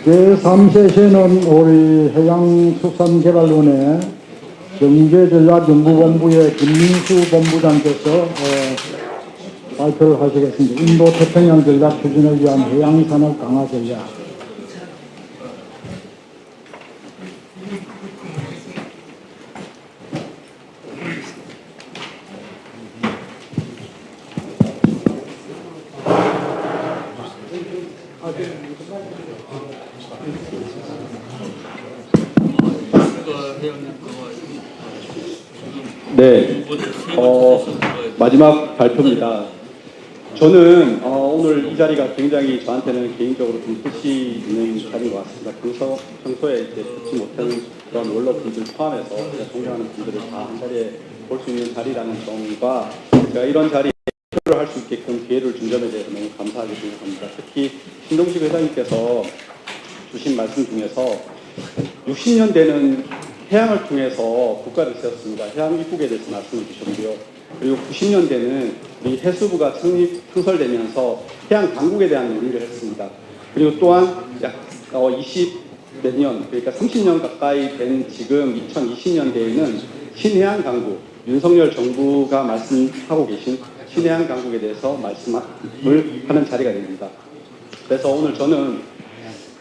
제3세시는 우리 해양수산개발원의 경제전략연구본부의 김민수 본부장께서 발표를 하시겠습니다. 인도태평양 전략 추진을 위한 해양산업 강화 전략. 네, 마지막 발표입니다. 저는 오늘 이 자리가 굉장히 저한테는 개인적으로 좀 뜻이 있는 자리인 것 같습니다. 평소에 이제 듣지 못하는 그런 원로분들 포함해서 존경하는 분들을 다 한 자리에 볼 수 있는 자리라는 점과 제가 이런 자리에 발표를 할 수 있게끔 기회를 준 점에 대해서 너무 감사하게 생각합니다. 특히 신동식 회장님께서 주신 말씀 중에서 60년대는 해양을 통해서 국가를 세웠습니다. 해양 입국에 대해서 말씀을 주셨고요. 그리고 90년대는 우리 해수부가 창설되면서 해양 강국에 대한 논의를 했습니다. 그리고 또한 약 20몇 년, 그러니까 30년 가까이 된 지금 2020년대에는 신해양 강국, 윤석열 정부가 말씀하고 계신 신해양 강국에 대해서 말씀을 하는 자리가 됩니다. 그래서 오늘 저는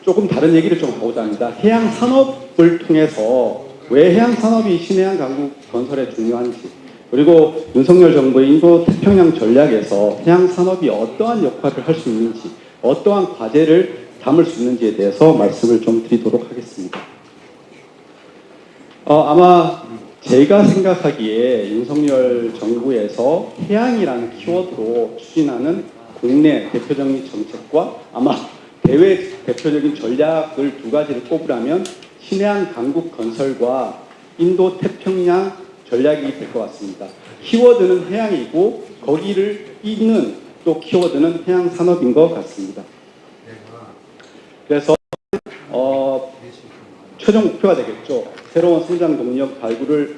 조금 다른 얘기를 좀 하고자 합니다. 해양 산업을 통해서 왜 해양 산업이 신해양 강국 건설에 중요한지, 그리고 윤석열 정부의 인도 태평양 전략에서 해양 산업이 어떠한 역할을 할 수 있는지, 어떠한 과제를 담을 수 있는지에 대해서 말씀을 좀 드리도록 하겠습니다. 아마 제가 생각하기에 윤석열 정부에서 해양이라는 키워드로 추진하는 국내 대표적인 정책과 아마 대외 대표적인 전략을 두 가지를 꼽으라면 신해양 강국 건설과 인도 태평양 전략이 될 것 같습니다. 키워드는 해양이고 거기를 잇는 또 키워드는 해양 산업인 것 같습니다. 그래서 최종 목표가 되겠죠. 새로운 성장 동력 발굴을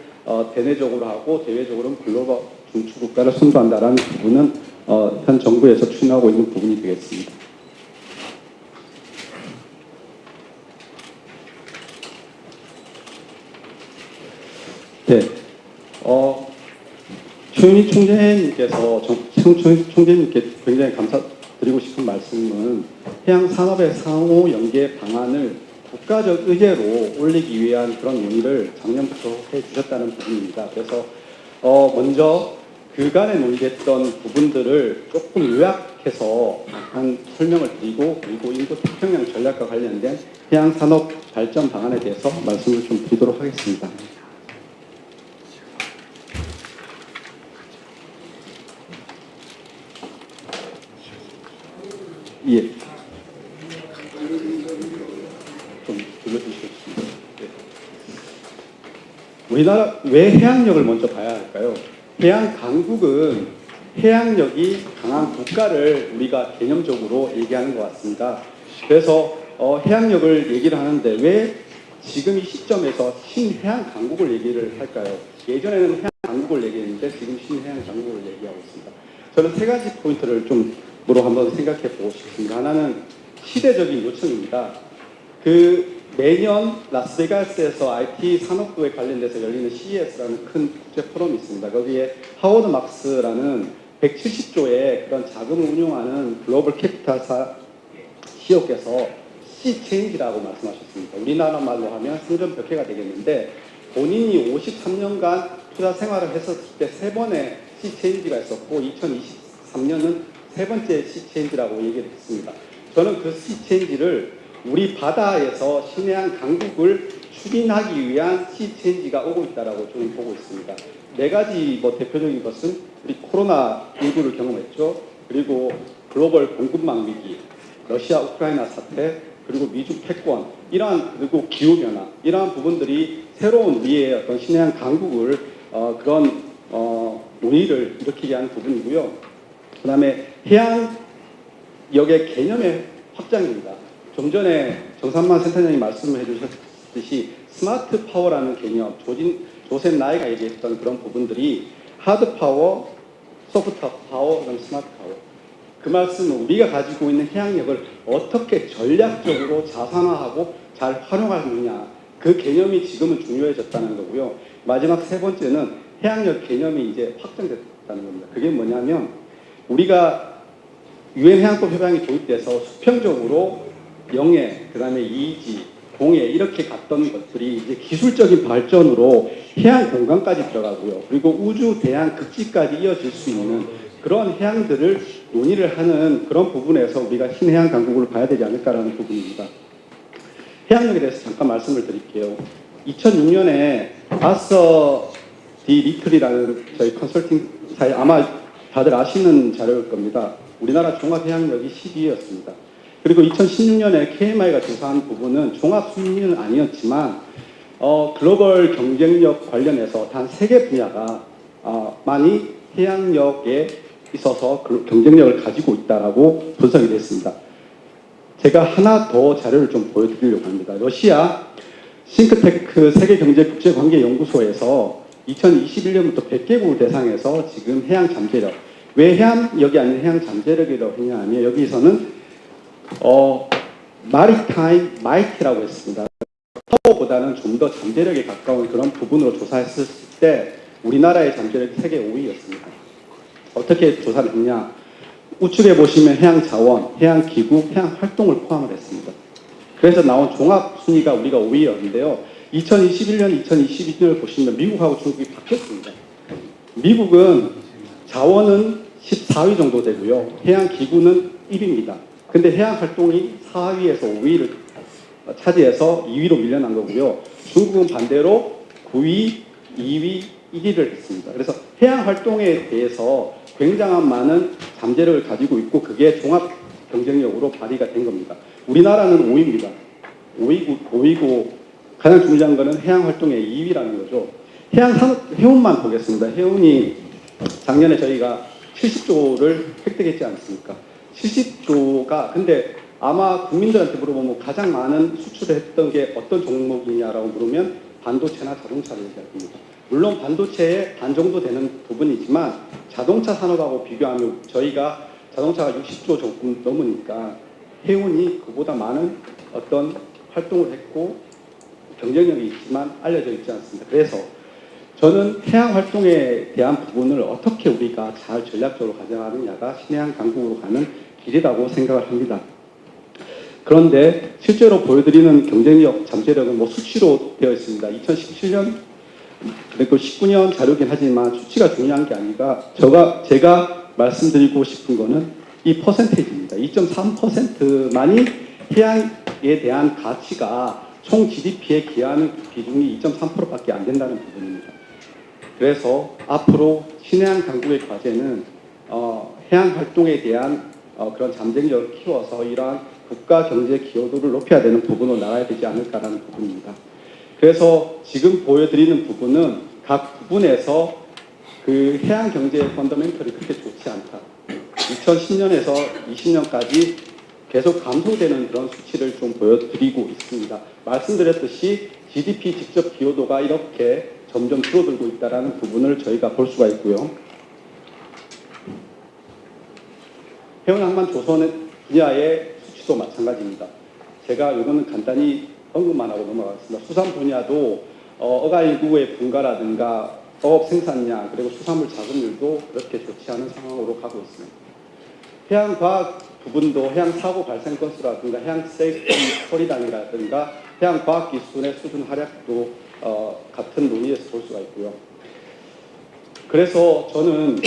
대내적으로 하고 대외적으로는 글로벌 중추 국가를 선도한다라는 부분은 현 정부에서 추진하고 있는 부분이 되겠습니다. 네, 최윤희 총재님께서 총재님께 굉장히 감사드리고 싶은 말씀은 해양 산업의 상호 연계 방안을 국가적 의제로 올리기 위한 그런 논의를 작년부터 해주셨다는 부분입니다. 그래서 먼저 그간에 논의됐던 부분들을 조금 요약해서 약간 설명을 드리고 그리고 인도 태평양 전략과 관련된 해양 산업 발전 방안에 대해서 말씀을 좀 드리도록 하겠습니다. 예. 좀 들려주시겠습니다. 네. 우리나라 왜 해양력을 먼저 봐야 할까요? 해양 강국은 해양력이 강한 국가를 우리가 개념적으로 얘기하는 것 같습니다. 그래서 해양력을 얘기를 하는데 왜 지금 이 시점에서 신해양 강국을 얘기를 할까요? 예전에는 해양 강국을 얘기했는데 지금 신해양 강국을 얘기하고 있습니다. 저는 세 가지 포인트를 좀 한번 생각해 보고 싶습니다. 하나는 시대적인 요청입니다. 매년 라스베가스에서 IT 산업부에 관련돼서 열리는 CES라는 큰 국제 포럼이 있습니다. 거기에 하워드 막스라는 170조의 그런 자금을 운용하는 글로벌 캐피탈사 CEO께서 C-체인지라고 말씀하셨습니다. 우리나라 말로 하면 승전벽해가 되겠는데 본인이 53년간 투자 생활을 했었을 때 3번의 C-체인지가 있었고 2023년은 3번째 C-체인지라고 얘기를 했습니다. 저는 그 C-체인지를 우리 바다에서 신해양 강국을 추진하기 위한 C-체인지가 오고 있다고 저는 보고 있습니다. 4가지 대표적인 것은 우리 코로나19를 경험했죠. 그리고 글로벌 공급망 위기, 러시아 우크라이나 사태, 그리고 미중 패권, 그리고 기후변화, 이러한 부분들이 새로운 우리의 어떤 신해양 강국을 그런 논의를 일으키게 하는 부분이고요. 그 다음에 해양역의 개념의 확장입니다. 좀 전에 정산만 센터장이 말씀을 해주셨듯이 스마트 파워라는 개념, 조셉 나이가 얘기했던 그런 부분들이 하드 파워, 소프트 파워, 스마트 파워. 그 말씀은 우리가 가지고 있는 해양력을 어떻게 전략적으로 자산화하고 잘 활용하느냐, 그 개념이 지금은 중요해졌다는 거고요. 마지막 세 번째는 해양력 개념이 이제 확장됐다는 겁니다. 그게 뭐냐면 우리가 유엔 해양법 협약이 도입돼서 수평적으로 영해, 그 다음에 이지, 공해 이렇게 갔던 것들이 이제 기술적인 발전으로 해양 공간까지 들어가고요. 그리고 우주, 대양, 극지까지 이어질 수 있는 그런 해양들을 논의를 하는 그런 부분에서 우리가 신해양 강국을 봐야 되지 않을까라는 부분입니다. 해양력에 대해서 잠깐 말씀을 드릴게요. 2006년에 아서 디 리틀이라는 저희 컨설팅사에 아마 다들 아시는 자료일 겁니다. 우리나라 종합해양력이 12위였습니다. 그리고 2016년에 KMI가 조사한 부분은 종합 순위는 아니었지만 글로벌 경쟁력 관련해서 단 3개 분야가 많이 해양력에 있어서 경쟁력을 가지고 있다라고 분석이 됐습니다. 제가 하나 더 자료를 좀 보여드리려고 합니다. 러시아 싱크테크 세계경제국제관계연구소에서 2021년부터 100개국을 대상해서 지금 해양 잠재력, 왜 해양력이 아닌 해양 잠재력이라고 했냐 하면 여기서는 마리타임 마이티라고 했습니다. 파워보다는 좀 더 잠재력에 가까운 그런 부분으로 조사했을 때 우리나라의 잠재력이 세계 5위였습니다. 어떻게 조사를 했냐? 우측에 보시면 해양 자원, 해양 기구, 해양 활동을 포함을 했습니다. 그래서 나온 종합 순위가 우리가 5위였는데요. 2021년, 2022년을 보시면 미국하고 중국이 바뀌었습니다. 미국은 자원은 14위 정도 되고요. 해양 기구는 1위입니다. 근데 해양 활동이 4위에서 5위를 차지해서 2위로 밀려난 거고요. 중국은 반대로 9위, 2위, 1위를 했습니다. 그래서 해양 활동에 대해서 굉장한 많은 잠재력을 가지고 있고 그게 종합 경쟁력으로 발휘가 된 겁니다. 우리나라는 5위입니다. 5위고 가장 중요한 거는 해양 활동의 2위라는 거죠. 해운만 보겠습니다. 해운이 작년에 저희가 70조를 획득했지 않습니까? 70조가 근데 아마 국민들한테 물어보면 가장 많은 수출을 했던 게 어떤 종목이냐라고 물으면 반도체나 자동차를 얘기할 겁니다. 물론 반도체의 반 정도 되는 부분이지만 자동차 산업하고 비교하면 저희가 자동차가 60조 조금 넘으니까 해운이 그보다 많은 어떤 활동을 했고 경쟁력이 있지만 알려져 있지 않습니다. 그래서 저는 해양 활동에 대한 부분을 어떻게 우리가 잘 전략적으로 가져가느냐가 신해양 강국으로 가는 길이라고 생각을 합니다. 그런데 실제로 보여드리는 경쟁력, 잠재력은 뭐 수치로 되어 있습니다. 2017년 그리고 19년 자료긴 하지만 수치가 중요한 게 아니라 제가 말씀드리고 싶은 거는 이 퍼센테이지입니다. 2.3%만이 해양에 대한 가치가 총 GDP에 기여하는 비중이 2.3%밖에 안 된다는 부분입니다. 그래서 앞으로 신해양 강국의 과제는 해양 활동에 대한 그런 잠재력을 키워서 이러한 국가 경제 기여도를 높여야 되는 부분으로 나가야 되지 않을까라는 부분입니다. 그래서 지금 보여드리는 부분은 각 부분에서 그 해양 경제의 펀더멘털이 그렇게 좋지 않다. 2010년에서 20년까지 계속 감소되는 그런 수치를 좀 보여드리고 있습니다. 말씀드렸듯이 GDP 직접 기여도가 이렇게 점점 줄어들고 있다는 부분을 저희가 볼 수가 있고요. 해운항만 조선 분야의 수치도 마찬가지입니다. 제가 이거는 간단히 언급만 하고 넘어가겠습니다. 수산 분야도 어가인구의 분가라든가 어업 생산량 그리고 수산물 자급률도 그렇게 좋지 않은 상황으로 가고 있습니다. 해양과학 부분도 해양사고 발생 건수라든가 해양 세이프티 처리량이라든가 해양과학기술의 수준 하락도 같은 논의에서 볼 수가 있고요. 그래서 저는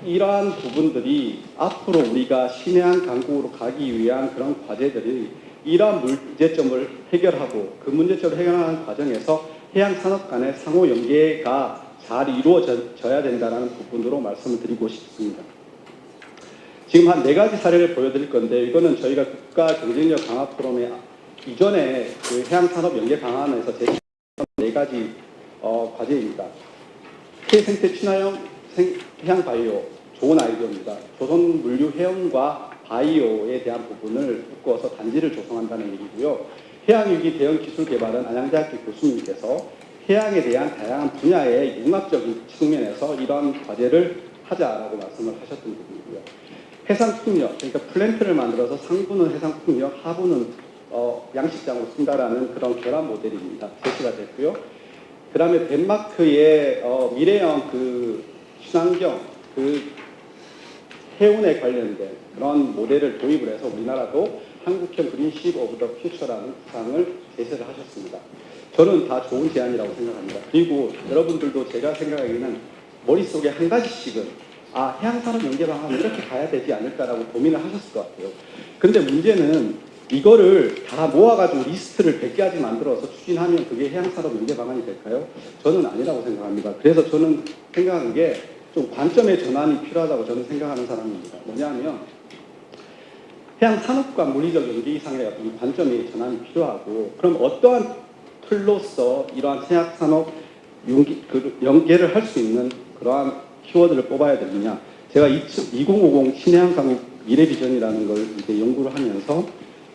이러한 부분들이 앞으로 우리가 신해양 강국으로 가기 위한 그런 과제들이 이러한 문제점을 해결하고 그 문제점을 해결하는 과정에서 해양 산업 간의 상호 연계가 잘 이루어져야 된다는 부분으로 말씀을 드리고 싶습니다. 지금 한 4가지 사례를 보여드릴 건데 이거는 저희가 국가 경쟁력 강화 포럼의 이전에 그 해양 산업 연계 방안에서 제시한 4가지 과제입니다. K생태 친화형 해양 바이오 좋은 아이디어입니다. 조선 물류 해양과 바이오에 대한 부분을 묶어서 단지를 조성한다는 얘기고요. 해양위기 대응 기술 개발은 안양대학교 교수님께서 해양에 대한 다양한 분야의 융합적인 측면에서 이러한 과제를 하자라고 말씀을 하셨던 부분이고요. 해상풍력, 그러니까 플랜트를 만들어서 상부는 해상풍력, 하부는 양식장으로 쓴다라는 그런 결합 모델입니다. 제시가 됐고요. 그 다음에 덴마크의 미래형 그 친환경, 그 해운에 관련된 그런 모델을 도입을 해서 우리나라도 한국형 그린십 오브 더 퓨처라는 구상을 제시를 하셨습니다. 저는 다 좋은 제안이라고 생각합니다. 그리고 여러분들도 제가 생각하기에는 머릿속에 한 가지씩은 해양산업 연계 방안은 이렇게 가야 되지 않을까라고 고민을 하셨을 것 같아요. 그런데 문제는 이거를 다 모아가지고 리스트를 100개까지 만들어서 추진하면 그게 해양산업 연계 방안이 될까요? 저는 아니라고 생각합니다. 그래서 저는 생각하는 게 좀 관점의 전환이 필요하다고 저는 생각하는 사람입니다. 뭐냐면 해양산업과 물리적 연계 이상의 어떤 관점의 전환이 필요하고, 그럼 어떠한 틀로서 이러한 해양산업 연계를 할 수 있는 그러한 키워드를 뽑아야 되느냐. 제가 2050 신해양 강국 미래 비전이라는 걸 이제 연구를 하면서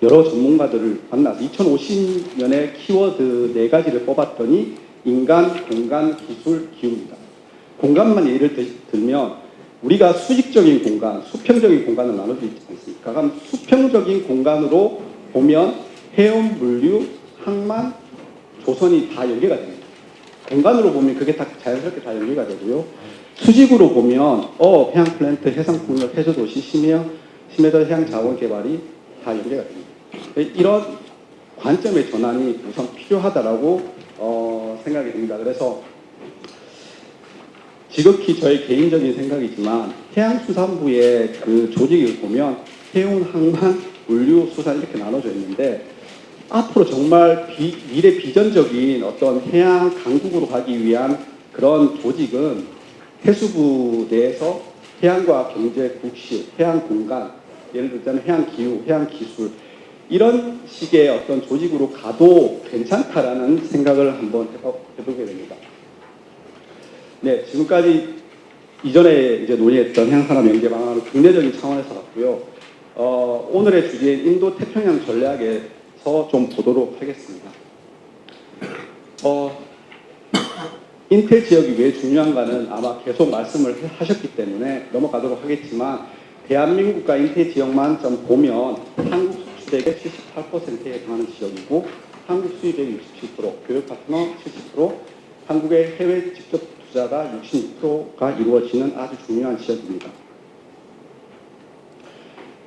여러 전문가들을 만나서 2050년의 키워드 4가지를 뽑았더니 인간, 공간, 기술, 기후입니다. 공간만 예를 들면 우리가 수직적인 공간, 수평적인 공간을 나눠져 있지 않습니까? 그럼 수평적인 공간으로 보면 해운, 물류, 항만, 조선이 다 연계가 됩니다. 공간으로 보면 그게 다 자연스럽게 다 연계가 되고요. 수직으로 보면 해양 플랜트, 해상 풍력, 해저 도시, 심해더 해양 자원 개발이 다 연계가 됩니다. 이런 관점의 전환이 우선 필요하다라고 생각이 듭니다. 그래서 지극히 저의 개인적인 생각이지만 해양수산부의 그 조직을 보면 해운, 항만, 물류, 수산 이렇게 나눠져 있는데, 앞으로 정말 미래 비전적인 어떤 해양 강국으로 가기 위한 그런 조직은 해수부 내에서 해양과 경제, 국시, 해양 공간, 예를 들자면 해양 기후, 해양 기술, 이런 식의 어떤 조직으로 가도 괜찮다라는 생각을 한번 해보게 됩니다. 네, 지금까지 이전에 이제 논의했던 해양산업 연계 방안을 국내적인 차원에서 봤고요. 오늘의 주제인 인도 태평양 전략에서 좀 보도록 하겠습니다. 인텔 지역이 왜 중요한가는 아마 계속 말씀을 하셨기 때문에 넘어가도록 하겠지만, 대한민국과 인텔 지역만 좀 보면 한국 수출액의 78%에 해당하는 지역이고, 한국 수입의 67%, 교육 파트너 70%, 한국의 해외 직접 투자가 66%가 이루어지는 아주 중요한 지역입니다.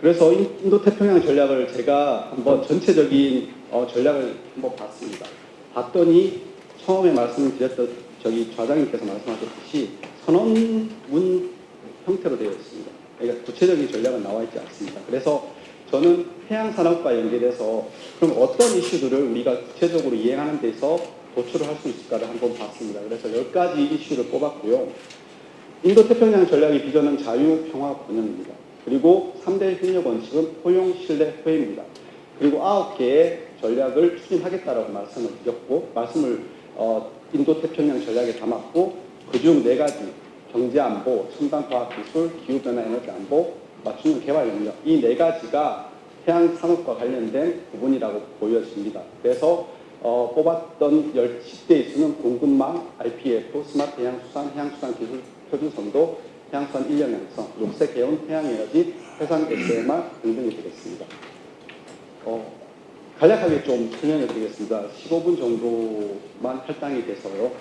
그래서 인도 태평양 전략을 제가 한번 전체적인 전략을 한번 봤습니다. 봤더니 처음에 말씀드렸던 좌장님께서 말씀하셨듯이 선언문 형태로 되어 있습니다. 그러니까 구체적인 전략은 나와 있지 않습니다. 그래서 저는 해양산업과 연계돼서 그럼 어떤 이슈들을 우리가 구체적으로 이행하는 데서 도출을 할 수 있을까를 한번 봤습니다. 그래서 10가지 이슈를 뽑았고요. 인도 태평양 전략의 비전은 자유, 평화, 번영입니다. 그리고 3대 협력 원칙은 포용, 신뢰, 회의입니다. 그리고 9개의 전략을 추진하겠다라고 말씀을 드렸고, 인도 태평양 전략에 담았고, 그중 4가지, 경제 안보, 첨단 과학 기술, 기후변화 에너지 안보, 맞춤형 개발 능력, 이 4가지가 해양 산업과 관련된 부분이라고 보여집니다. 그래서 뽑았던 10대 이수는 공급망, IPF, 스마트 해양수산, 해양수산 기술 표준선도, 해양수산 인력 양성, 녹색 해운, 해양에너지, 해상 SMR 등등이 되겠습니다. 간략하게 좀 설명해 드리겠습니다. 15분 정도만 할당이 돼서요.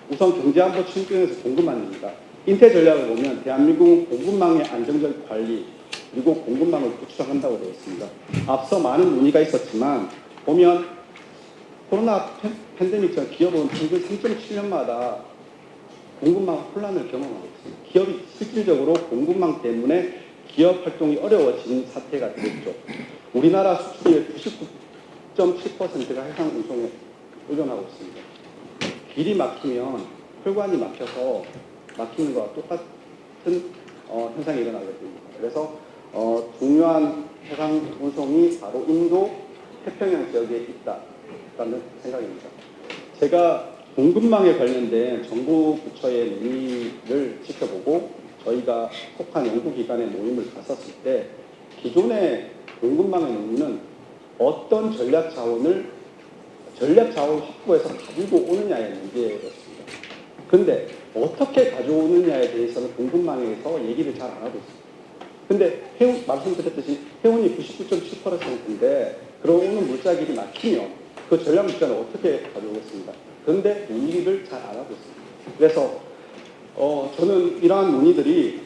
우선 경제안보 측면에서 공급망입니다. 인텔 전략을 보면 대한민국은 공급망의 안정적 관리, 그리고 공급망을 구축한다고 되어 있습니다. 앞서 많은 논의가 있었지만 보면 코로나 팬데믹 전 기업은 평균 3.7년마다 공급망 혼란을 경험하고 있습니다. 기업이 실질적으로 공급망 때문에 기업 활동이 어려워진 사태가 되겠죠. 우리나라 수출의 99.7%가 해상 운송에 의존하고 있습니다. 길이 막히면 혈관이 막혀서 막히는 것과 똑같은 현상이 일어나게 됩니다. 그래서 중요한 해상 운송이 바로 인도 태평양 지역에 있다라는 생각입니다. 제가 공급망에 관련된 정부 부처의 논의를 지켜보고 저희가 속한 연구기관의 모임을 갔었을 때 기존의 공급망의 논의는 어떤 전략 자원을 확보해서 가지고 오느냐의 문제였습니다. 그런데 어떻게 가져오느냐에 대해서는 공급망에서 얘기를 잘 안 하고 있습니다. 근데 말씀드렸듯이 해운이 99.7%인데 들어오는 물자길이 막히면 그 전략 물자는 어떻게 가져오겠습니까? 그런데 논의를 잘 안 하고 있습니다. 그래서 저는 이러한 논의들이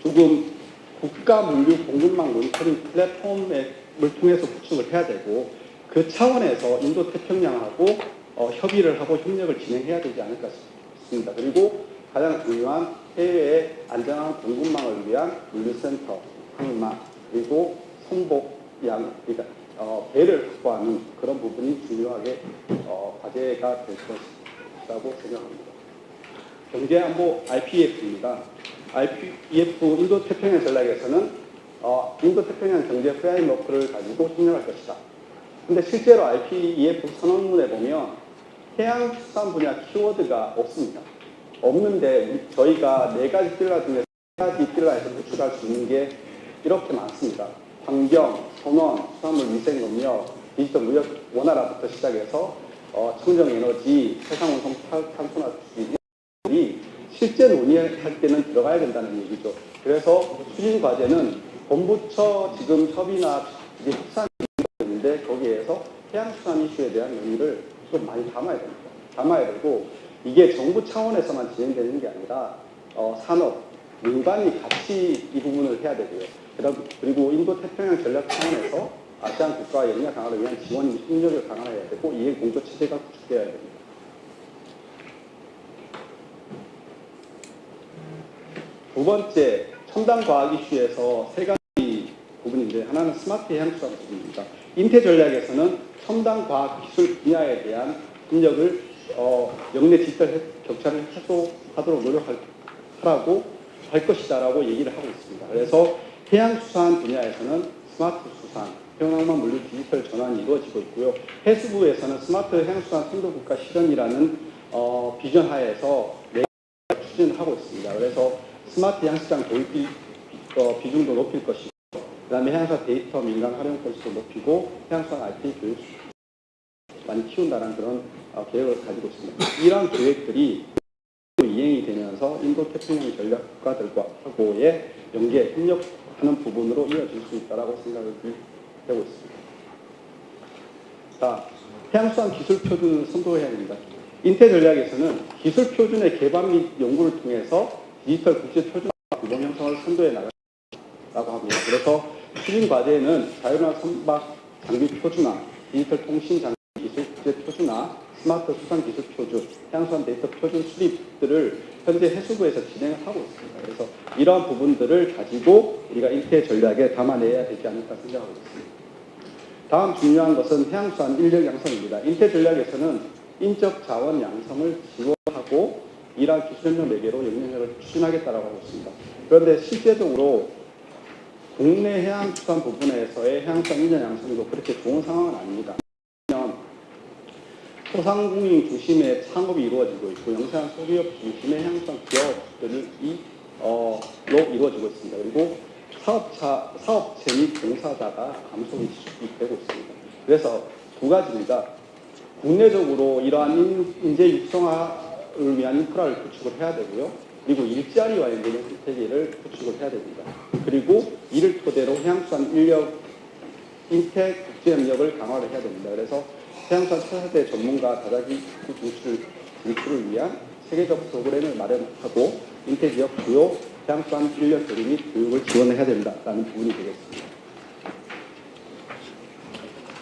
조금 국가 물류 공급망 모니터링 플랫폼을 통해서 구축을 해야 되고 그 차원에서 인도 태평양하고 협의를 하고 협력을 진행해야 되지 않을까 싶습니다. 그리고 가장 중요한 해외의 안전한 공급망을 위한 물류센터, 항만, 그리고 선복양, 그러니까 배를 확보하는 그런 부분이 중요하게 과제가 될 것이라고 생각합니다. 경제안보 RPEF입니다. RPEF 인도태평양 전략에서는 인도태평양 경제 프레임워크를 가지고 협력할 것이다. 근데 실제로 RPEF 선언문에 보면 해양수산 분야 키워드가 없습니다. 없는데 저희가 4가지 필러 중에 3가지 필러에서 구축할 수 있는 게 이렇게 많습니다. 환경, 선원, 수산물 위생검역, 디지털 무역 원활화부터 시작해서 청정에너지, 해상운송 탄소나 이 실제 논의할 때는 들어가야 된다는 얘기죠. 그래서 추진 과제는 본부처 지금 협의나 협상 있는데 거기에서 해양수산 이슈에 대한 논의를 좀 많이 담아야 됩니다. 담아야 되고 이게 정부 차원에서만 진행되는 게 아니라 산업, 민간이 같이 이 부분을 해야 되고요. 그리고 인도 태평양 전략 차원에서 아세안 국가의 역량 강화를 위한 지원 협력을 강화해야 되고 이해 공조 체제가 구축되어야 됩니다. 두 번째, 첨단 과학 이슈에서 3가지 부분인데 하나는 스마트 해양수산 부분입니다. 인태 전략에서는 첨단 과학 기술 분야에 대한 협력을 역내 디지털 격차를 해소하도록 노력하라고 할 것이다라고 얘기를 하고 있습니다. 그래서 해양수산 분야에서는 스마트 수산, 해양망 물류 디지털 전환이 이루어지고 있고요. 해수부에서는 스마트 해양수산 선도국가 실현이라는 비전 하에서 추진을 하고 있습니다. 그래서 스마트 해양시장 도입 비중도 높일 것이고 그 다음에 해양수산 데이터 민간 활용 건수도 높이고 해양수산 IT 교육 많이 키운다는 그런 계획을 가지고 있습니다. 이러한 계획들이 이행이 되면서 인도 태평양 전략 국가들과의 연계, 협력하는 부분으로 이어질 수 있다고 생각이 되고 있습니다. 자, 해양수산 기술 표준 선도해야 됩니다. 인태 전략에서는 기술 표준의 개발 및 연구를 통해서 디지털 국제 표준화 규범 형성을 선도해 나가라고 합니다. 그래서 추진 과제에는 자율화 선박 장비 표준화, 디지털 통신 장비 기술 국제 표준화, 스마트 수산 기술 표준, 해양수산 데이터 표준 수립들을 현재 해수부에서 진행을 하고 있습니다. 그래서 이러한 부분들을 가지고 우리가 인태 전략에 담아내야 되지 않을까 생각하고 있습니다. 다음 중요한 것은 해양수산 인력 양성입니다. 인태 전략에서는 인적 자원 양성을 지원하고 이러한 기술협력 매개로 역량을 추진하겠다고 하고 있습니다. 그런데 실제적으로 국내 해양수산 부분에서의 해양수산 인력 양성도 그렇게 좋은 상황은 아닙니다. 소상공인 중심의 창업이 이루어지고 있고 영세한 소기업 중심의 해양수산 기업들이 이루어지고 있습니다. 그리고 사업체 및 종사자가 감소이 되고 있습니다. 그래서 두 가지입니다. 국내적으로 이러한 인재 육성화를 위한 인프라를 구축을 해야 되고요. 그리고 일자리와 연계된 생태계를 구축을 해야 됩니다. 그리고 이를 토대로 해양수산 인력 인텍 국제협력을 강화를 해야 됩니다. 그래서 해양수산 차세대 전문가 다자기 진출을 위한 세계적 프로그램을 마련하고 인태 지역 주요 해양수산 인력 교류 및 교육을 지원해야 된다는 부분이 되겠습니다.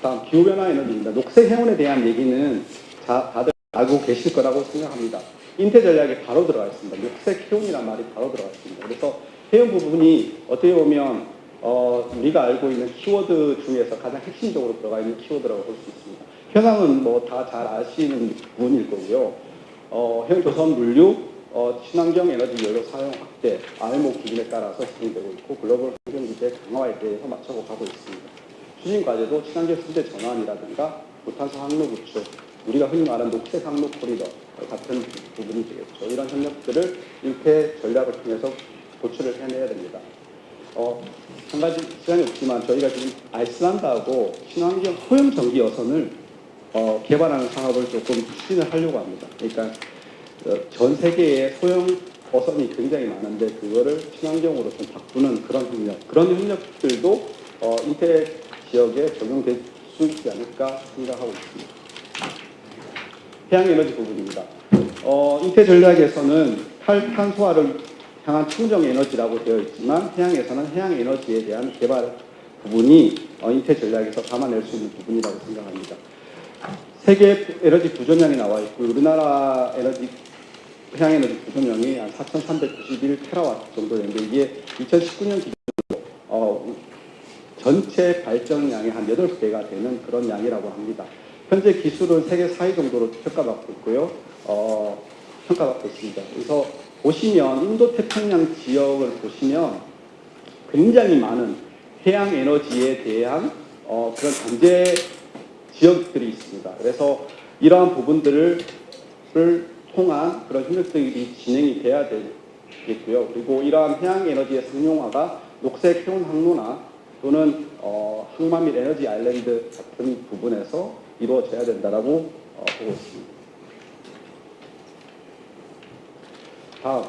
다음 기후변화 에너지입니다. 녹색 해운에 대한 얘기는 다들 알고 계실 거라고 생각합니다. 인태 전략에 바로 들어가 있습니다. 녹색 해운이란 말이 바로 들어가 있습니다. 그래서 해운 부분이 어떻게 보면 우리가 알고 있는 키워드 중에서 가장 핵심적으로 들어가 있는 키워드라고 볼 수 있습니다. 현황은 뭐 다 잘 아시는 부분일 거고요. 해운조선 물류, 친환경 에너지 연료 사용 확대, IMO 기준에 따라서 진행되고 있고 글로벌 환경 규제 강화에 대해서 맞춰가고 있습니다. 추진 과제도 친환경 수제 전환이라든가 무탄소 항로 구축, 우리가 흔히 말하는 녹색 항로 코리더 같은 부분이 되겠죠. 이런 협력들을 인태 전략을 통해서 도출을 해내야 됩니다. 한 가지 시간이 없지만 저희가 지금 아이슬란드하고 친환경 소형 전기 여선을 개발하는 사업을 조금 추진을 하려고 합니다. 그러니까 전 세계의 소형 어선이 굉장히 많은데 그거를 친환경으로 좀 바꾸는 그런 협력들도 인태 지역에 적용될 수 있지 않을까 생각하고 있습니다. 해양에너지 부분입니다. 인태 전략에서는 탈탄소화를 향한 청정에너지라고 되어 있지만 해양에서는 해양에너지에 대한 개발 부분이 인태 전략에서 담아낼 수 있는 부분이라고 생각합니다. 세계 에너지 구조량이 나와 있고 우리나라 해양에너지 구조량이 한 4,391테라와트 정도 되는데 이게 2019년 기준으로 전체 발전량의 한 8배가 되는 그런 양이라고 합니다. 현재 기술은 세계 4위 정도로 평가받고 있고요. 평가받고 있습니다. 그래서 보시면 인도태평양 지역을 보시면 굉장히 많은 해양에너지에 대한 그런 경제 지역들이 있습니다. 그래서 이러한 부분들을 통한 그런 협력들이 진행이 돼야 되겠고요. 그리고 이러한 해양에너지의 상용화가 녹색 해운 항로나 또는 항마 및 에너지 아일랜드 같은 부분에서 이루어져야 된다라고 보고 있습니다. 다음,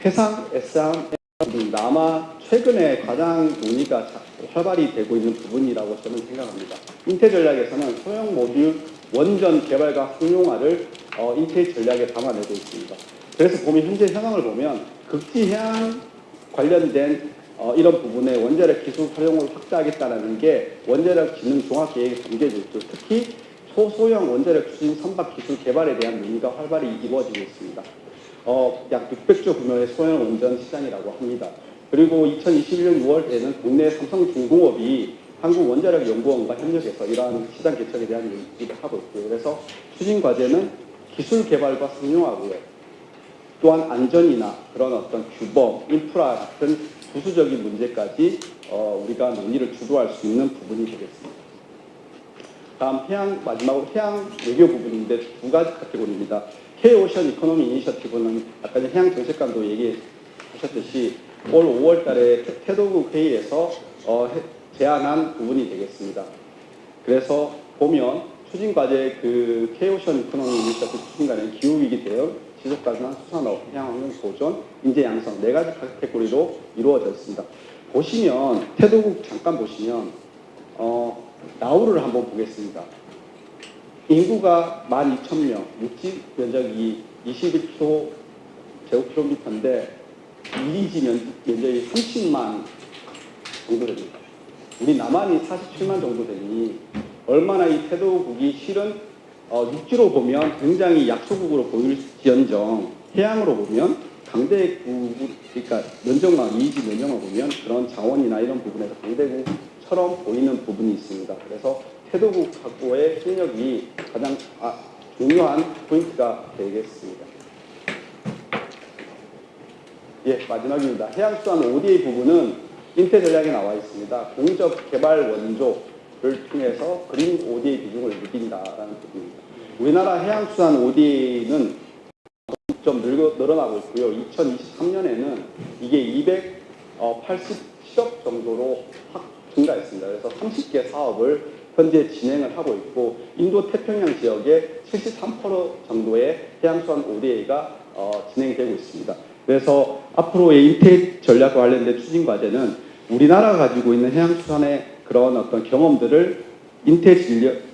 해상 SRM 남아 최근에 가장 논의가 활발히 되고 있는 부분이라고 저는 생각합니다. 인태 전략에서는 소형 모듈 원전 개발과 상용화를 인태 전략에 담아내고 있습니다. 그래서 보면 현재 현황을 보면 극지 해양 관련된 이런 부분에 원자력 기술 활용을 확대하겠다는 게 원자력 진흥 종합계획에 담겨져 있죠. 특히 초소형 원자력 추진 선박 기술 개발에 대한 논의가 활발히 이루어지고 있습니다. 약 600조 규모의 소형 원전 시장이라고 합니다. 그리고 2021년 6월에는 국내 삼성중공업이 한국원자력연구원과 협력해서 이러한 시장 개척에 대한 얘기를 하고 있고요. 그래서 추진 과제는 기술 개발과 상용화고요. 또한 안전이나 그런 어떤 규범, 인프라 같은 부수적인 문제까지 우리가 논의를 주도할 수 있는 부분이 되겠습니다. 다음 마지막으로 해양 외교 부분인데 두 가지 카테고리입니다. K-오션 이코노미 이니셔티브는 아까 해양 정책관도 얘기하셨듯이 올 5월 달에 태도국 회의에서 제안한 부분이 되겠습니다. 그래서 보면 추진과제 그 K-오션 이코노미 이니셔티브 추진과제는 기후위기 대응, 지속가능한 수산업, 해양환경 보존, 인재 양성 4가지 카테고리로 이루어져 있습니다. 보시면 태도국 잠깐 보시면 나우를 한번 보겠습니다. 인구가 12,000명, 육지 면적이 21km 제곱킬로미터인데 이리지 면적이 30만 정도 됩니다. 우리 남한이 47만 정도 되니 얼마나 이 태도국이 실은 육지로 보면 굉장히 약소국으로 보일지언정 해양으로 보면 강대국, 그러니까 면적만 이리지 면적만 보면 그런 자원이나 이런 부분에서 강대국처럼 보이는 부분이 있습니다. 그래서 태도국하고의 협력이 가장 중요한 포인트가 되겠습니다. 예, 마지막입니다. 해양수산 ODA 부분은 인태 전략에 나와 있습니다. 공적 개발 원조를 통해서 그린 ODA 비중을 늘린다라는 부분입니다. 우리나라 해양수산 ODA는 좀 늘어나고 있고요. 2023년에는 이게 287억 정도로 확 증가했습니다. 그래서 30개 사업을 현재 진행을 하고 있고 인도 태평양 지역에 73% 정도의 해양수산 ODA가 진행되고 있습니다. 그래서 앞으로의 인태 전략과 관련된 추진 과제는 우리나라가 가지고 있는 해양수산의 그런 어떤 경험들을 인태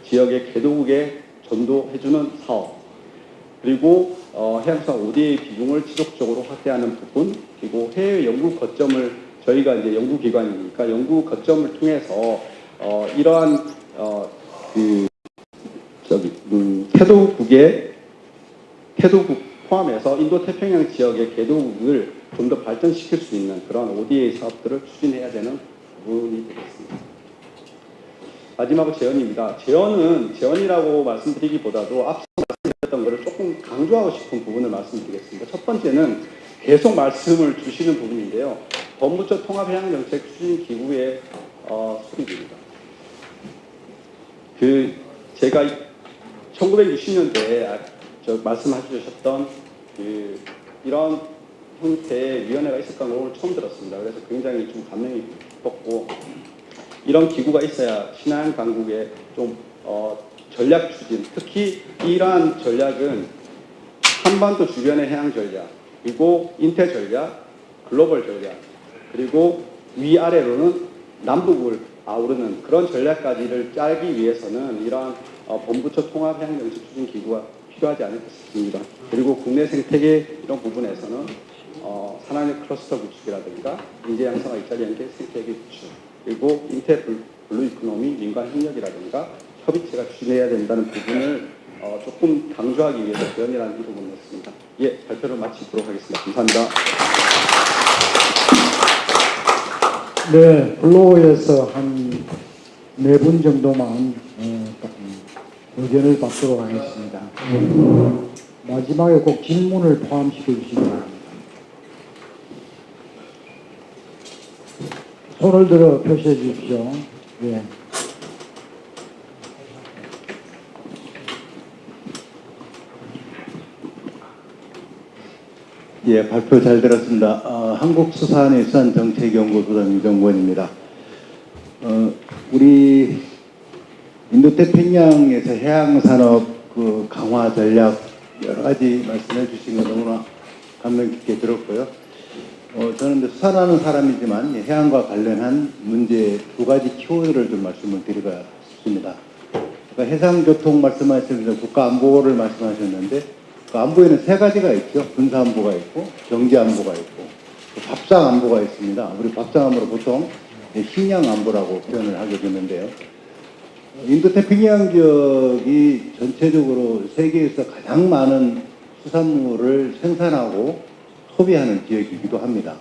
지역의 개도국에 전도해주는 사업, 그리고 해양수산 ODA 비중을 지속적으로 확대하는 부분, 그리고 해외 연구 거점을 저희가 이제 연구기관이니까 연구 거점을 통해서 이러한 태도국 포함해서 인도 태평양 지역의 개도국을 좀 더 발전시킬 수 있는 그런 ODA 사업들을 추진해야 되는 부분이 되겠습니다. 마지막으로 제언입니다. 제언이라고 말씀드리기보다도 앞서 말씀드렸던 것을 조금 강조하고 싶은 부분을 말씀드리겠습니다. 첫 번째는 계속 말씀을 주시는 부분인데요. 법무처 통합해양정책 추진기구의 수립입니다. 제가 1960년대에 말씀하셨던 이런 형태의 위원회가 있었다는 걸 오늘 처음 들었습니다. 그래서 굉장히 좀 감명이 깊었고, 이런 기구가 있어야 신해양 강국의 좀 전략 추진, 특히 이러한 전략은 한반도 주변의 해양 전략, 그리고 인텔 전략, 글로벌 전략, 그리고 위아래로는 남북을 아우르는 그런 전략까지를 짜기 위해서는 이러한 본부처 통합 해양 정책 추진 기구가 필요하지 않을까 싶습니다. 그리고 국내 생태계 이런 부분에서는 산학의 클러스터 구축이라든가 인재 양성과 일자리 연계 생태계 구축, 그리고 인텔 블루 이코노미 민관 협력이라든가 협의체가 추진해야 된다는 부분을 조금 강조하기 위해서 연이라는 이름을 냈습니다. 예, 발표를 마치도록 하겠습니다. 감사합니다. 네, 블로에서 한 4분 정도만 의견을 받도록 하겠습니다. 마지막에 꼭 질문을 포함시켜 주시기 바랍니다. 손을 들어 표시해 주십시오. 예. 예, 발표 잘 들었습니다. 한국수산해수안정책연구소장 유정권입니다. 우리 인도태평양에서 해양산업 강화 전략 여러 가지 말씀해 주신 거 너무나 감명 깊게 들었고요. 저는 수산하는 사람이지만 해양과 관련한 문제 2가지 키워드를 좀 말씀을 드리고 싶습니다. 그러니까 해상교통 말씀하셨는데 국가안보를 말씀하셨는데 그 안보에는 3가지가 있죠. 군사안보가 있고 경제안보가 있고 밥상안보가 있습니다. 우리 밥상안보를 보통 식량안보라고 표현을 하게 되는데요. 인도태평양 지역이 전체적으로 세계에서 가장 많은 수산물을 생산하고 소비하는 지역이기도 합니다.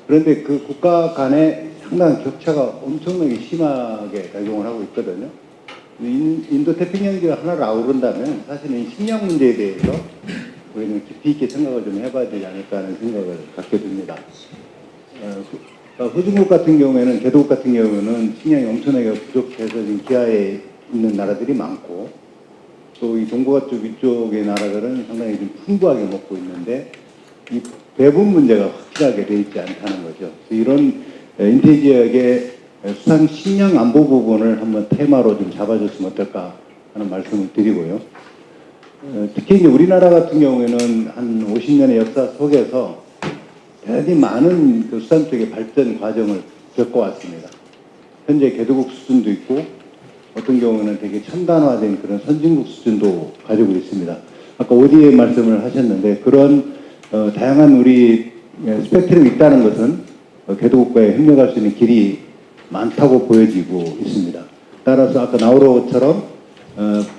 그런데 그 국가 간에 상당한 격차가 엄청나게 심하게 작용을 하고 있거든요. 인도태평양 지역 하나를 아우른다면 사실은 식량 문제에 대해서 우리는 깊이 있게 생각을 좀 해봐야 되지 않을까 하는 생각을 갖게 됩니다. 후진국 같은 경우에는, 개도국 같은 경우에는 식량이 엄청나게 부족해서 지금 기아에 있는 나라들이 많고, 또 이 동북아 쪽 위쪽의 나라들은 상당히 좀 풍부하게 먹고 있는데, 이 배분 문제가 확실하게 돼 있지 않다는 거죠. 이런 인태 지역의 수산 식량 안보 부분을 한번 테마로 좀 잡아줬으면 어떨까 하는 말씀을 드리고요. 특히 이제 우리나라 같은 경우에는 한 50년의 역사 속에서 대단히 많은 그 수산 쪽의 발전 과정을 겪어왔습니다. 현재 개도국 수준도 있고 어떤 경우는 되게 첨단화된 그런 선진국 수준도 가지고 있습니다. 아까 ODA 말씀을 하셨는데 그런 다양한 우리 스펙트럼이 있다는 것은 개도국과의 협력할 수 있는 길이 많다고 보여지고 있습니다. 따라서 아까 나우로처럼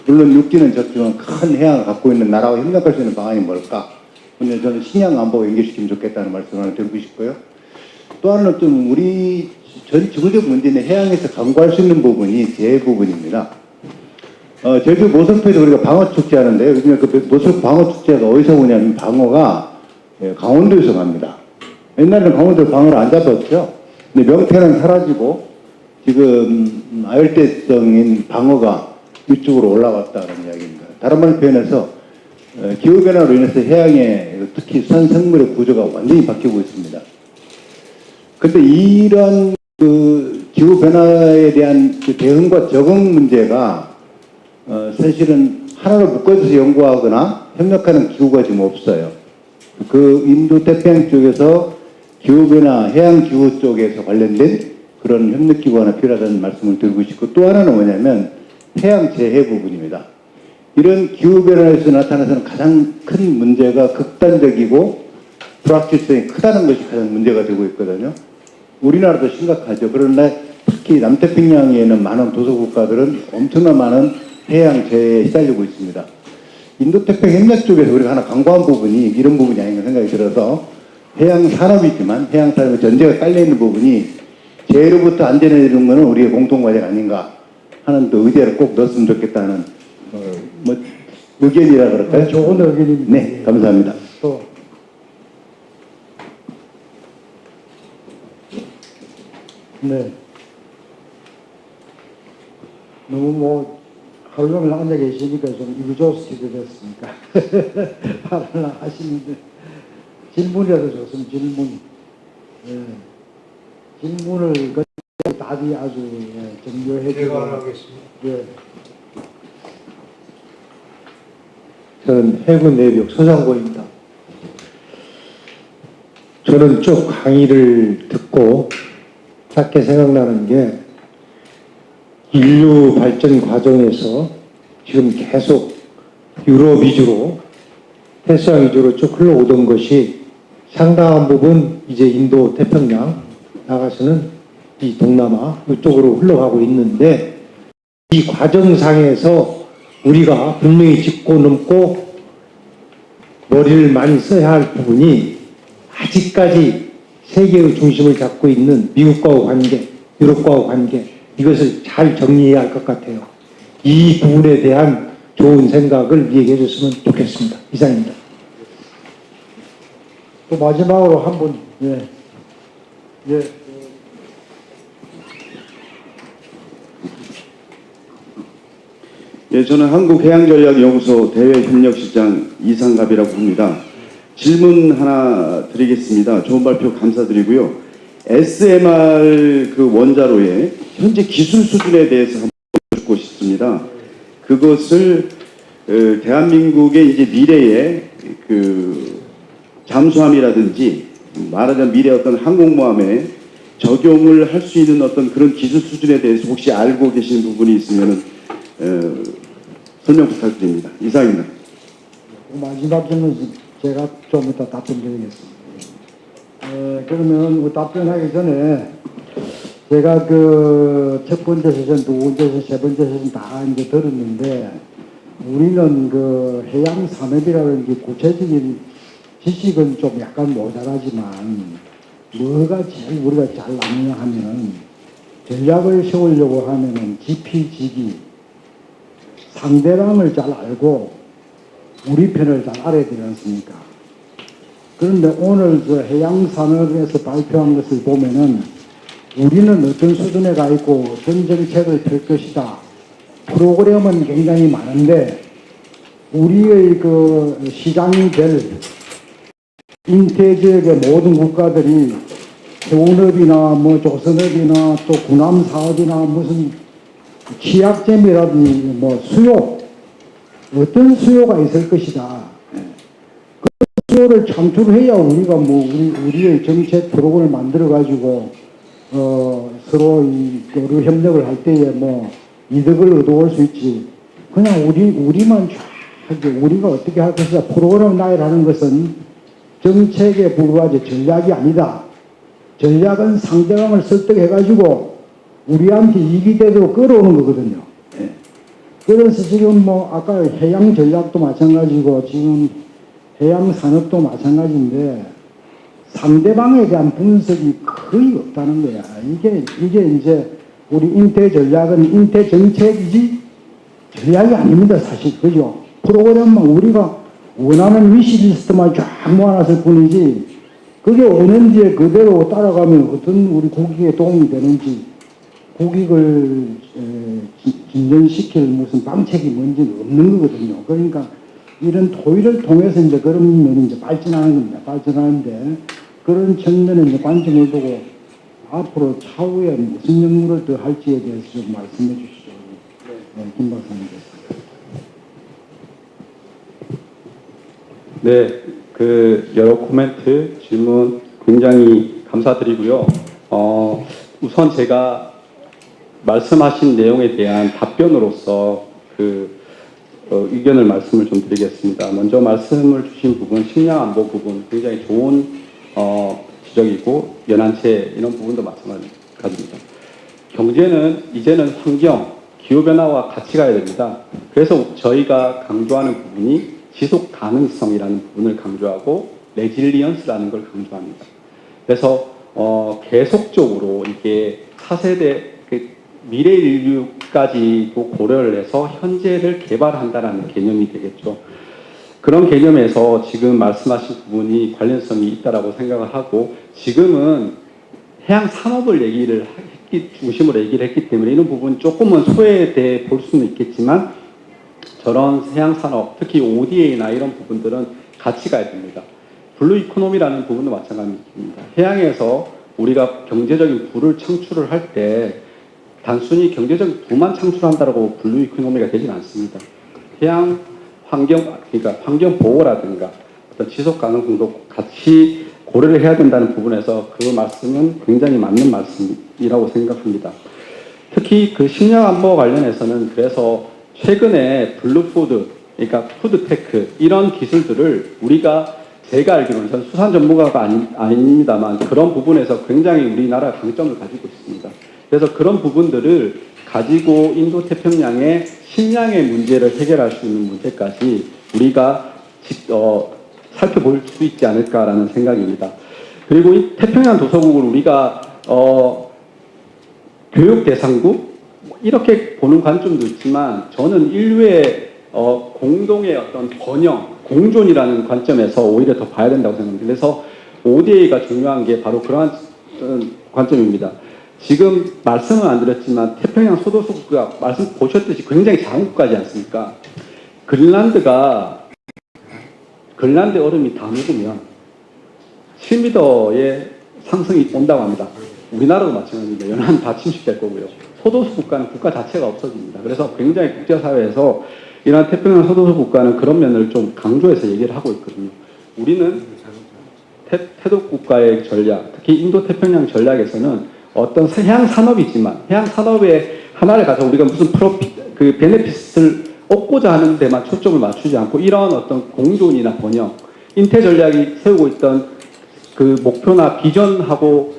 물론 육지는 적지만 큰 해양을 갖고 있는 나라와 협력할 수 있는 방안이 뭘까? 근데 저는 식량 안보 연결시키면 좋겠다는 말씀을 하나 드리고 싶고요. 또 하나는 좀 우리 전 지구적 문제는 해양에서 강구할 수 있는 부분이 제 부분입니다. 제주 모슬포에서 우리가 방어 축제 하는데 요즘에 그 모슬포 방어 축제가 어디서 오냐면 방어가 강원도에서 갑니다. 옛날에는 강원도 방어를 안 잡았죠. 근데 명태는 사라지고 지금 아열대성인 방어가 위쪽으로 올라왔다는 이야기입니다. 다른 말로 표현해서 기후변화로 인해서 해양의 특히 수산생물의 구조가 완전히 바뀌고 있습니다. 근데 이런 그 기후변화에 대한 그 대응과 적응 문제가 사실은 하나로 묶어져서 연구하거나 협력하는 기구가 지금 없어요. 그 인도태평양 쪽에서 기후변화, 해양기후 쪽에서 관련된 그런 협력기구가 하나 필요하다는 말씀을 드리고 싶고 또 하나는 뭐냐면 해양재해 부분입니다. 이런 기후변화에서 나타나서는 가장 큰 문제가 극단적이고 불확실성이 크다는 것이 가장 문제가 되고 있거든요. 우리나라도 심각하죠. 그런데 특히 남태평양에 있는 많은 도서국가들은 엄청난 많은 해양재해에 시달리고 있습니다. 인도태평양 협력 쪽에서 우리가 하나 강구한 부분이 이런 부분이 아닌가 생각이 들어서 해양산업이지만 해양산업의 전제가 깔려있는 부분이 재해로부터 안전해지는 것은 우리의 공통과제가 아닌가 하는 또 의제를 꼭 넣었으면 좋겠다는 의견이라 그럴까요? 네, 좋은 의견입니다. 네, 감사합니다. 또 네. 너무 하루 종일 앉아 계시니까 좀 유조스티드 됐으니까 말을 하시는데 질문이라도 좋습니다. 질문. 예. 질문을 답이 아주 정교해 주고. 제가 하겠습니다. 예. 저는 해군 내비역 소장고입니다. 저는 쭉 강의를 듣고 짧게 생각나는 게 인류 발전 과정에서 지금 계속 유럽 위주로 태평양 위주로 쭉 흘러오던 것이 상당한 부분 이제 인도 태평양 나가서는 이 동남아 이쪽으로 흘러가고 있는데 이 과정상에서 우리가 분명히 짚고 넘고 머리를 많이 써야 할 부분이 아직까지 세계의 중심을 잡고 있는 미국과의 관계, 유럽과의 관계 이것을 잘 정리해야 할 것 같아요. 이 부분에 대한 좋은 생각을 얘기해 줬으면 좋겠습니다. 이상입니다. 또 마지막으로 한 분, 예. 예. 예, 저는 한국해양전략연구소 대외협력실장 이상갑이라고 합니다. 질문 하나 드리겠습니다. 좋은 발표 감사드리고요. SMR 그 원자로의 현재 기술 수준에 대해서 한번 듣고 싶습니다. 그것을 대한민국의 이제 미래의 그 잠수함이라든지 말하자면 미래 어떤 항공모함에 적용을 할 수 있는 어떤 그런 기술 수준에 대해서 혹시 알고 계시는 부분이 있으면 설명 부탁드립니다. 이상입니다. 마지막 질문 제가 좀 이따 답변드리겠습니다. 그러면 답변하기 전에 제가 그 첫 번째 세션, 두 번째 세션, 세 번째 세션 다 이제 들었는데 우리는 그 해양 산업이라든지 구체적인 지식은 좀 약간 모자라지만 뭐가 제일 우리가 잘 아느냐 하면은 전략을 세우려고 하면은 지피지기 상대방을 잘 알고 우리 편을 잘 알아야 되지 않습니까? 그런데 오늘 그 해양산업에서 발표한 것을 보면은 우리는 어떤 수준에 가 있고 어떤 정책을 펼 것이다. 프로그램은 굉장히 많은데 우리의 그 시장이 될 인태지역의 모든 국가들이 해운업이나 뭐 조선업이나 또 군함 사업이나 무슨 취약점이라든지 뭐 수요 어떤 수요가 있을 것이다. 그 수요를 창출해야 우리가 뭐 우리의 정책 프로그램을 만들어 가지고 서로 이 교류 협력을 할 때에 뭐 이득을 얻어올 수 있지. 그냥 우리만 하게 우리가 어떻게 할 것이다. 프로그램 나열하는 것은 정책에 불과하지 전략이 아니다. 전략은 상대방을 설득해가지고 우리한테 이익이 되도록 끌어오는 거거든요. 그래서 지금 뭐 아까 해양 전략도 마찬가지고 지금 해양 산업도 마찬가지인데 상대방에 대한 분석이 거의 없다는 거야. 이게 이제 우리 인태 전략은 인태 정책이지 전략이 아닙니다, 사실. 그죠? 프로그램만 우리가 원하는 위시리스트만 쫙 모아놨을 뿐이지 그게 오는 뒤에 그대로 따라가면 어떤 우리 국익에 도움이 되는지 국익을 진전시킬 무슨 방책이 뭔지는 없는 거거든요. 그러니까 이런 토의를 통해서 이제 그런 면이 이제 발전하는 겁니다. 발전하는데 그런 측면의 이제 관점을 보고 앞으로 차후에 무슨 연구를 더 할지에 대해서 좀 말씀해 주시죠. 네, 김 박사님. 네, 그 여러 코멘트, 질문 굉장히 감사드리고요. 우선 제가 말씀하신 내용에 대한 답변으로서 의견을 말씀을 좀 드리겠습니다. 먼저 말씀을 주신 부분, 식량안보 부분 굉장히 좋은 지적이고 연한체 이런 부분도 마찬가지입니다. 경제는 이제는 환경, 기후변화와 같이 가야 됩니다. 그래서 저희가 강조하는 부분이 지속 가능성이라는 부분을 강조하고 레질리언스라는 걸 강조합니다. 그래서 계속적으로 이게 차세대 미래 인류까지도 고려를 해서 현재를 개발한다는 개념이 되겠죠. 그런 개념에서 지금 말씀하신 부분이 관련성이 있다라고 생각을 하고 지금은 해양 산업을 중심으로 얘기를 했기 때문에 이런 부분 조금은 소외돼 볼 수는 있겠지만 저런 해양산업, 특히 ODA나 이런 부분들은 같이 가야 됩니다. 블루 이코노미라는 부분도 마찬가지입니다. 해양에서 우리가 경제적인 부를 창출을 할 때 단순히 경제적인 부만 창출한다고 블루 이코노미가 되지는 않습니다. 해양 환경, 그러니까 환경 보호라든가 어떤 지속 가능성도 같이 고려를 해야 된다는 부분에서 그 말씀은 굉장히 맞는 말씀이라고 생각합니다. 특히 그 식량 안보 관련해서는 그래서 최근에 블루푸드, 그러니까 푸드테크 이런 기술들을 우리가 제가 알기로는 전 수산 전문가가 아닙니다만 그런 부분에서 굉장히 우리나라 강점을 가지고 있습니다. 그래서 그런 부분들을 가지고 인도 태평양의 식량의 문제를 해결할 수 있는 문제까지 우리가 살펴볼 수 있지 않을까라는 생각입니다. 그리고 이 태평양 도서국을 우리가 교육 대상국 이렇게 보는 관점도 있지만 저는 인류의 공동의 어떤 번영, 공존이라는 관점에서 오히려 더 봐야 된다고 생각합니다. 그래서 ODA가 중요한 게 바로 그러한 관점입니다. 지금 말씀은 안 드렸지만 태평양 소도수국가 말씀 보셨듯이 굉장히 작은 국가지 않습니까? 그린란드 얼음이 다 녹으면 7m의 상승이 온다고 합니다. 우리나라도 마찬가지입니다. 연안 다 침식될 거고요. 소도수 국가는 국가 자체가 없어집니다. 그래서 굉장히 국제사회에서 이러한 태평양 소도수 국가는 그런 면을 좀 강조해서 얘기를 하고 있거든요. 우리는 태도 국가의 전략, 특히 인도 태평양 전략에서는 어떤 해양 산업이지만 해양 산업의 하나를 가서 우리가 무슨 베네핏을 얻고자 하는 데만 초점을 맞추지 않고 이런 어떤 공존이나 번영, 인태 전략이 세우고 있던 그 목표나 비전하고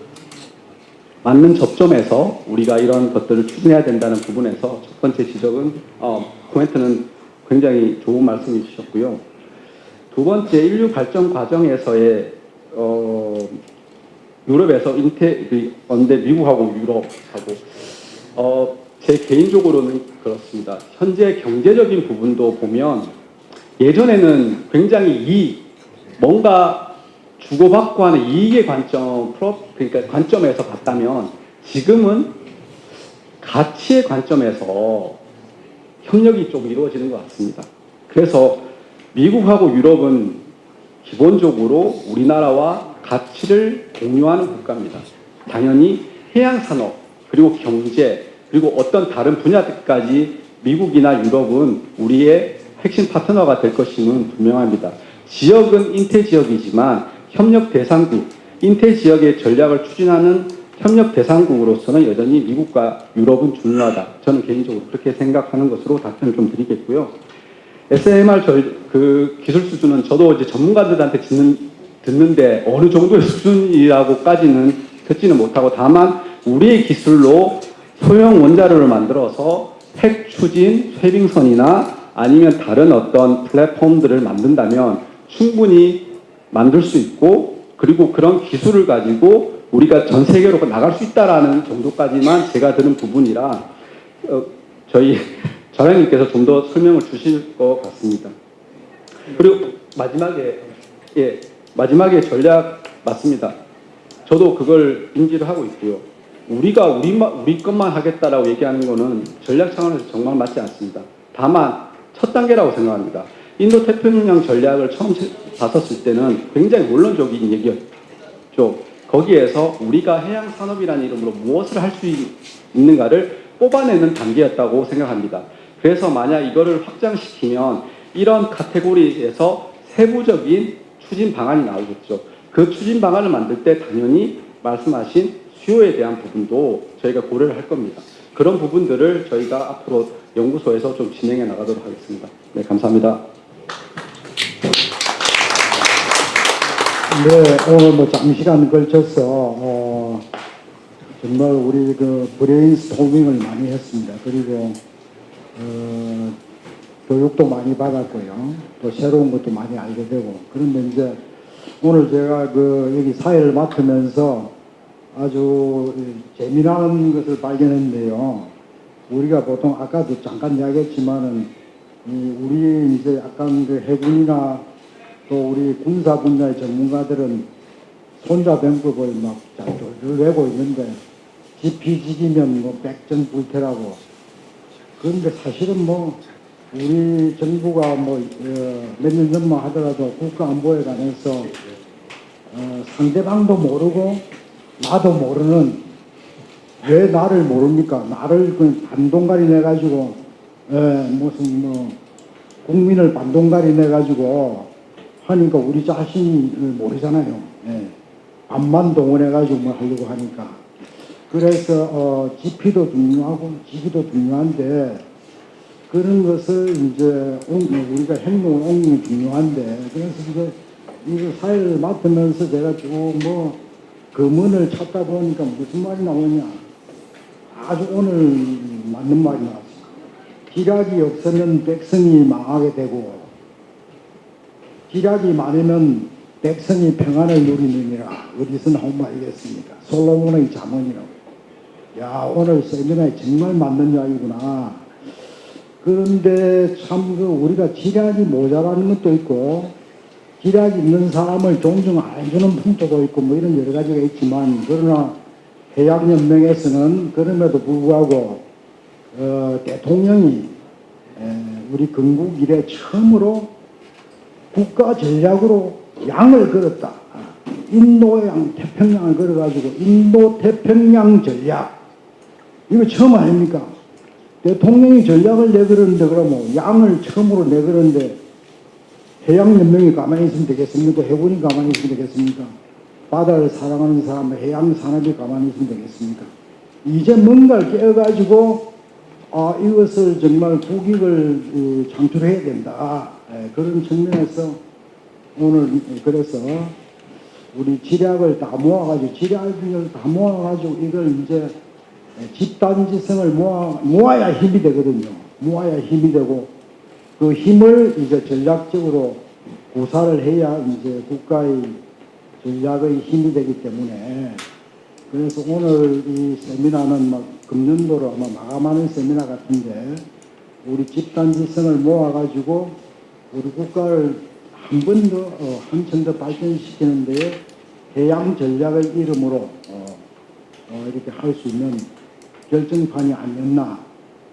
맞는 접점에서 우리가 이런 것들을 추진해야 된다는 부분에서 첫 번째 지적은 코멘트는 굉장히 좋은 말씀해 주셨고요. 두 번째 인류 발전 과정에서의 유럽에서 미국하고 유럽하고 제 개인적으로는 그렇습니다. 현재 경제적인 부분도 보면 예전에는 굉장히 뭔가 주고받고 하는 이익의 그러니까 관점에서 봤다면 지금은 가치의 관점에서 협력이 좀 이루어지는 것 같습니다. 그래서 미국하고 유럽은 기본적으로 우리나라와 가치를 공유하는 국가입니다. 당연히 해양산업, 그리고 경제, 그리고 어떤 다른 분야까지 미국이나 유럽은 우리의 핵심 파트너가 될 것임은 분명합니다. 지역은 인태 지역이지만 협력 대상국, 인태 지역의 전략을 추진하는 협력 대상국으로서는 여전히 미국과 유럽은 중요하다. 저는 개인적으로 그렇게 생각하는 것으로 답변을 좀 드리겠고요. SMR 그 기술 수준은 저도 이제 전문가들한테 듣는데 어느 정도의 수준이라고까지는 듣지는 못하고 다만 우리의 기술로 소형 원자로를 만들어서 핵 추진, 쇄빙선이나 아니면 다른 어떤 플랫폼들을 만든다면 충분히 만들 수 있고 그리고 그런 기술을 가지고 우리가 전 세계로 나갈 수 있다라는 정도까지만 제가 들은 부분이라 저희 자랑님께서 좀 더 설명을 주실 것 같습니다. 그리고 마지막에 전략 맞습니다. 저도 그걸 인지를 하고 있고요. 우리가 우리 것만 하겠다라고 얘기하는 거는 전략 차원에서 정말 맞지 않습니다. 다만 첫 단계라고 생각합니다. 인도 태평양 전략을 처음 봤었을 때는 굉장히 원론적인 얘기였죠. 거기에서 우리가 해양 산업이라는 이름으로 무엇을 할 수 있는가를 뽑아내는 단계였다고 생각합니다. 그래서 만약 이거를 확장시키면 이런 카테고리에서 세부적인 추진 방안이 나오겠죠. 그 추진 방안을 만들 때 당연히 말씀하신 수요에 대한 부분도 저희가 고려를 할 겁니다. 그런 부분들을 저희가 앞으로 연구소에서 좀 진행해 나가도록 하겠습니다. 네, 감사합니다. 네, 오늘 뭐 장시간 걸쳐서 정말 우리 그 브레인스토밍을 많이 했습니다. 그리고 교육도 많이 받았고요. 또 새로운 것도 많이 알게 되고. 그런데 이제 오늘 제가 그 여기 사회를 맡으면서 아주 재미난 것을 발견했는데요. 우리가 보통 아까도 잠깐 이야기했지만은 우리 이제 약간 그 해군이나 또 우리 군사 분야의 전문가들은 손자병법을 막 잘 외고 있는데 지피지기면 뭐 백전불태라고. 그런데 사실은 뭐 우리 정부가 뭐 몇 년 전만 하더라도 국가안보에 관해서 상대방도 모르고 나도 모르는 왜 나를 모릅니까? 나를 그 반동가리 내가지고 무슨 뭐 국민을 반동가리 내가지고 하니까 우리 자신이 모르잖아요. 예. 반만 동원해가지고 뭐 하려고 하니까. 그래서 지피도 중요하고 지기도 중요한데 그런 것을 이제 우리가 행동을 옮기는 게 중요한데 그래서 이제 이 사회를 맡으면서 제가 쭉 뭐 검언을 찾다 보니까 무슨 말이 나오냐. 아주 오늘 맞는 말이 나왔습니다. 기락이 없으면 백성이 망하게 되고 기락이 많으면 백성이 평안을 누리느니라. 어디서 나온 말이겠습니까? 솔로몬의 잠언이라고. 야, 오늘 세미나에 정말 맞는 이야기구나. 그런데 참 우리가 기락이 모자라는 것도 있고 기락이 있는 사람을 존중 안 해주는 풍토도 있고 뭐 이런 여러 가지가 있지만 그러나 해양연맹에서는 그럼에도 불구하고 대통령이 우리 건국 이래 처음으로 국가 전략으로 양을 걸었다. 인도양 태평양을 걸어가지고 인도 태평양 전략 이거 처음 아닙니까? 대통령이 전략을 내걸었는데 그러면 양을 처음으로 내걸었는데 해양연맹이 가만히 있으면 되겠습니까? 해군이 가만히 있으면 되겠습니까? 바다를 사랑하는 사람 해양 산업이 가만히 있으면 되겠습니까? 이제 뭔가를 깨어가지고 이것을 정말 국익을 창출해야 된다. 그런 측면에서 오늘 그래서 우리 지략을 다 모아가지고 이걸 이제 집단지성을 모아야 힘이 되거든요. 모아야 힘이 되고 그 힘을 이제 전략적으로 구사를 해야 이제 국가의 전략의 힘이 되기 때문에 그래서 오늘 이 세미나는 막 금년도로 아마 마감하는 세미나 같은데 우리 집단지성을 모아가지고 우리 국가를 한 번 더 한층 더 발전시키는 데에 해양 전략의 이름으로 이렇게 할 수 있는 결정판이 아니었나.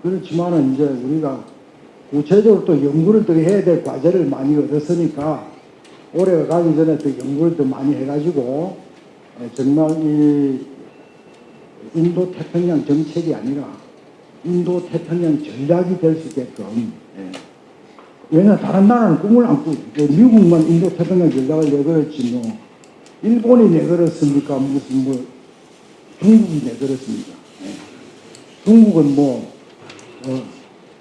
그렇지만은 이제 우리가 구체적으로 또 연구를 더 해야 될 과제를 많이 얻었으니까 올해가 가기 전에 또 연구를 더 많이 해가지고 정말 이 인도 태평양 정책이 아니라 인도 태평양 전략이 될 수 있게끔 왜냐 다른 나라는 꿈을 안 꾸죠. 미국만 인도 태평양 전략을 내걸었지 뭐 일본이 내걸었습니까? 무슨 뭐 중국이 내걸었습니까? 중국은 뭐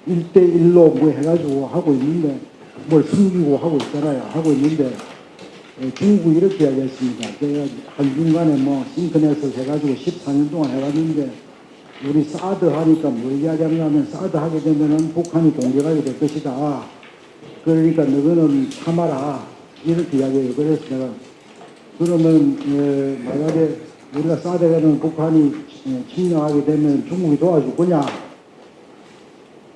1대1로 뭐 해가지고 하고 있는데 뭘 숨기고 하고 있잖아요. 하고 있는데 중국이 이렇게 이야기했습니다. 제가 한중간에 뭐 싱크넷을 해가지고 14년 동안 해갔는데 우리 사드 하니까 뭐 이야기하냐면 사드 하게 되면은 북한이 공격하게 될 것이다. 그러니까 너희는 참아라. 이렇게 이야기해요. 그래서 내가 그러면 만약에 우리가 사드에는 북한이 침략하게 되면 중국이 도와줄 거냐?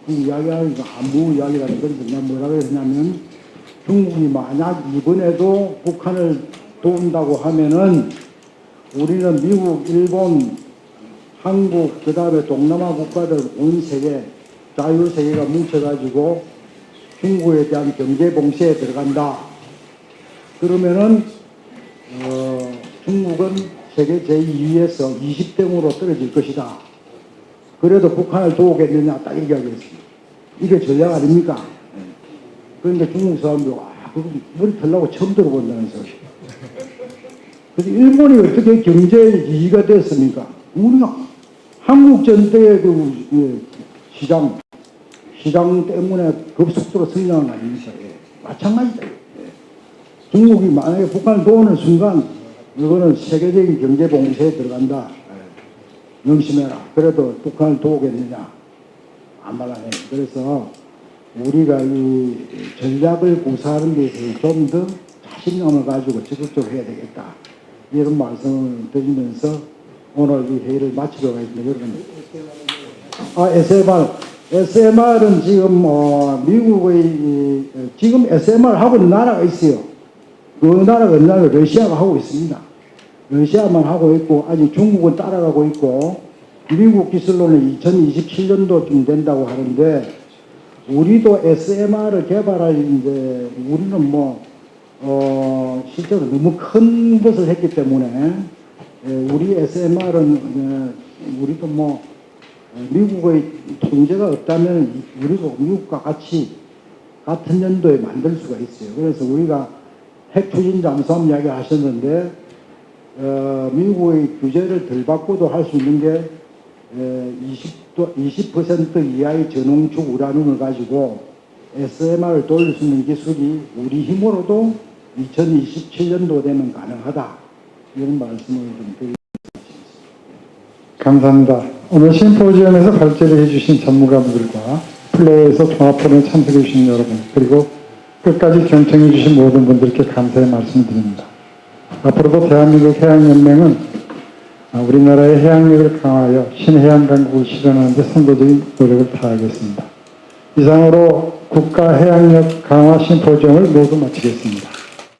그 이야기하니까 아무 이야기가 안 그래서 내가 뭐라고 했냐면 중국이 만약 이번에도 북한을 도운다고 하면은 우리는 미국, 일본, 한국, 그 다음에 동남아 국가들 온 세계, 자유세계가 뭉쳐가지고 중국에 대한 경제 봉쇄에 들어간다. 그러면은 중국은 세계 제2위에서 20등으로 떨어질 것이다. 그래도 북한을 도우겠느냐 딱 얘기하겠습니다. 이게 전략 아닙니까? 그런데 중국 사람들 그거 머리 털라고 처음 들어본다는 소리. 그래서 일본이 어떻게 경제 이익가 됐습니까? 우리가 한국 전대의 그 시장 때문에 급속도로 성장한 거 아닙니까? 마찬가지다. 중국이 만약에 북한을 도우는 순간 이거는 세계적인 경제 봉쇄에 들어간다. 명심해라. 그래도 북한을 도우겠느냐? 안 말하네. 그래서 우리가 이 전략을 구사하는 데 있어서 좀 더 자신감을 가지고 적극적으로 해야 되겠다. 이런 말씀을 드리면서 오늘 이 회의를 마치도록 하겠습니다. 여러분. SMR은 지금 미국의 지금 SMR 하고 있는 나라가 있어요. 그 나라가 어느 나라 러시아가 하고 있습니다. 러시아만 하고 있고 아직 중국은 따라가고 있고 미국 기술로는 2027년도쯤 된다고 하는데 우리도 SMR을 개발할 이제 우리는 뭐 실제로 너무 큰 것을 했기 때문에 우리 SMR은 우리도 뭐 미국의 통제가 없다면 우리도 미국과 같은 연도에 만들 수가 있어요. 그래서 우리가 핵 추진 잠수함 이야기 하셨는데 미국의 규제를 덜 받고도 할 수 있는 게 20% 이하의 저농축 우라늄을 가지고 SMR을 돌릴 수 있는 기술이 우리 힘으로도 2027년도 되면 가능하다. 이런 말씀을 좀 드리겠습니다. 감사합니다. 오늘 심포지엄에서 발제를 해주신 전문가분들과 플레이에서 종합토론에 참석해 주신 여러분, 그리고 끝까지 경청해 주신 모든 분들께 감사의 말씀드립니다. 앞으로도 대한민국 해양연맹은 우리나라의 해양력을 강화하여 신해양 강국을 실현하는 데 선도적인 노력을 다하겠습니다. 이상으로 국가해양력 강화 심포지엄을 모두 마치겠습니다.